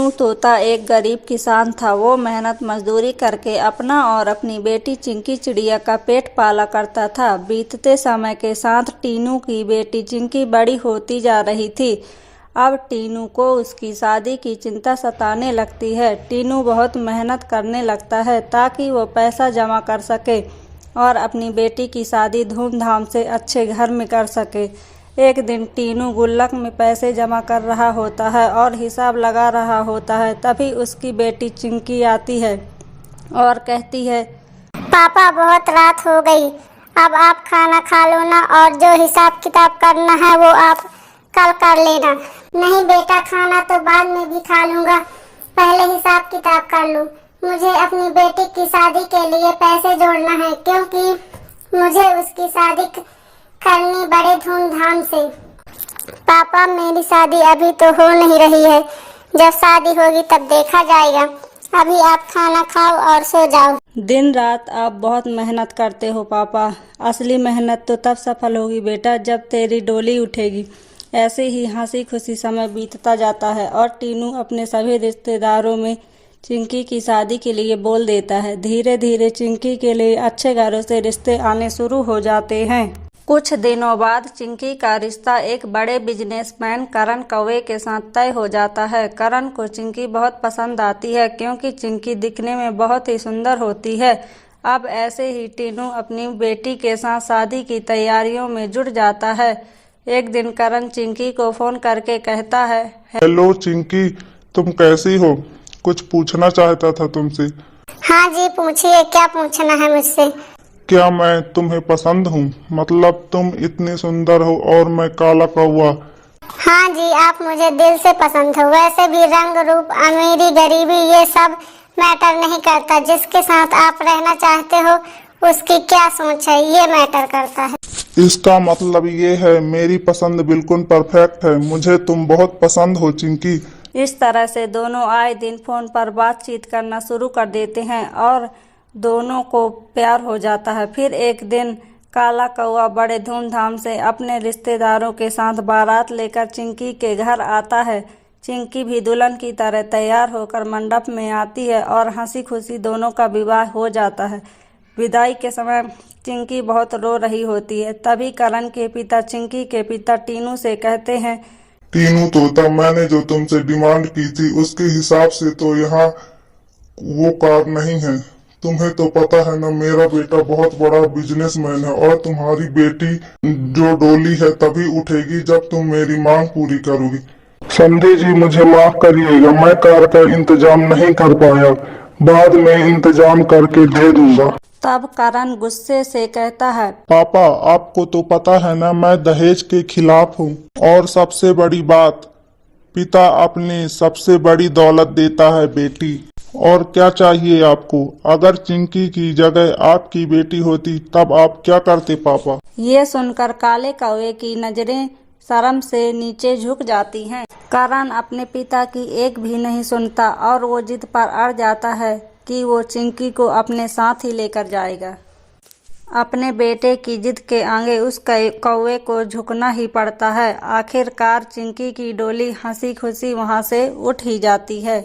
टीनू तोता एक गरीब किसान था। वो मेहनत मजदूरी करके अपना और अपनी बेटी चिंकी चिड़िया का पेट पाला करता था। बीतते समय के साथ टीनू की बेटी चिंकी बड़ी होती जा रही थी। अब टीनू को उसकी शादी की चिंता सताने लगती है। टीनू बहुत मेहनत करने लगता है ताकि वो पैसा जमा कर सके और अपनी बेटी की शादी धूमधाम से अच्छे घर में कर सके। एक दिन टीनू गुल्लक में पैसे जमा कर रहा होता है और हिसाब लगा रहा होता है। तभी उसकी बेटी चिंकी आती है और कहती है, पापा बहुत रात हो गई, अब आप खाना खा लो ना, और जो हिसाब किताब करना है वो आप कल कर लेना। नहीं बेटा, खाना तो बाद में भी खा लूँगा, पहले हिसाब किताब कर लूँ। मुझे अपनी बेटी की शादी के लिए पैसे जोड़ना है, क्योंकि मुझे उसकी शादी करनी बड़े धूमधाम से। पापा मेरी शादी अभी तो हो नहीं रही है, जब शादी होगी तब देखा जाएगा। अभी आप खाना खाओ और सो जाओ। दिन रात आप बहुत मेहनत करते हो पापा, असली मेहनत तो तब सफल होगी बेटा जब तेरी डोली उठेगी। ऐसे ही हंसी खुशी समय बीतता जाता है और टीनू अपने सभी रिश्तेदारों में चिंकी की शादी के लिए बोल देता है। धीरे धीरे चिंकी के लिए अच्छे घरों से रिश्ते आने शुरू हो जाते हैं। कुछ दिनों बाद चिंकी का रिश्ता एक बड़े बिजनेसमैन करण कौवे के साथ तय हो जाता है। करण को चिंकी बहुत पसंद आती है क्योंकि चिंकी दिखने में बहुत ही सुंदर होती है। अब ऐसे ही टीनू अपनी बेटी के साथ शादी की तैयारियों में जुट जाता है। एक दिन करण चिंकी को फोन करके कहता है, हेलो चिंकी, तुम कैसी हो? कुछ पूछना चाहता था तुमसे। हाँ जी पूछिए, क्या पूछना है मुझसे? क्या मैं तुम्हें पसंद हूँ? मतलब तुम इतनी सुंदर हो और मैं काला कौवा। हाँ जी, आप मुझे दिल से पसंद हो। वैसे भी रंग रूप, अमीरी गरीबी ये सब मैटर नहीं करता। जिसके साथ आप रहना चाहते हो उसकी क्या सोच है ये मैटर करता है। इसका मतलब ये है मेरी पसंद बिल्कुल परफेक्ट है। मुझे तुम बहुत पसंद हो चिंकी। इस तरह से दोनों आए दिन फोन पर बातचीत करना शुरू कर देते हैं और दोनों को प्यार हो जाता है। फिर एक दिन काला कौवा बड़े धूमधाम से अपने रिश्तेदारों के साथ बारात लेकर चिंकी के घर आता है। चिंकी भी दुल्हन की तरह तैयार होकर मंडप में आती है और हंसी खुशी दोनों का विवाह हो जाता है। विदाई के समय चिंकी बहुत रो रही होती है। तभी करण के पिता चिंकी के पिता टीनू से कहते हैं, टीनू तोता, मैंने जो तुमसे डिमांड की थी उसके हिसाब से तो यहाँ वो कार नहीं है। तुम्हें तो पता है ना, मेरा बेटा बहुत बड़ा बिजनेसमैन है और तुम्हारी बेटी जो डोली है तभी उठेगी जब तुम मेरी मांग पूरी करोगी। समझे जी, मुझे माफ करिएगा, मैं कार का इंतजाम नहीं कर पाया, बाद में इंतजाम करके दे दूंगा। तब करण गुस्से से कहता है, पापा आपको तो पता है ना मैं दहेज के खिलाफ हूँ। और सबसे बड़ी बात, पिता अपनी सबसे बड़ी दौलत देता है बेटी। और क्या चाहिए आपको? अगर चिंकी की जगह आपकी बेटी होती तब आप क्या करते पापा? ये सुनकर काले कौवे की नजरें शर्म से नीचे झुक जाती हैं। करण अपने पिता की एक भी नहीं सुनता और वो जिद पर अड़ जाता है कि वो चिंकी को अपने साथ ही लेकर जाएगा। अपने बेटे की जिद के आगे उस कौवे को झुकना ही पड़ता है। आखिरकार चिंकी की डोली हंसी खुशी वहां से उठ ही जाती है।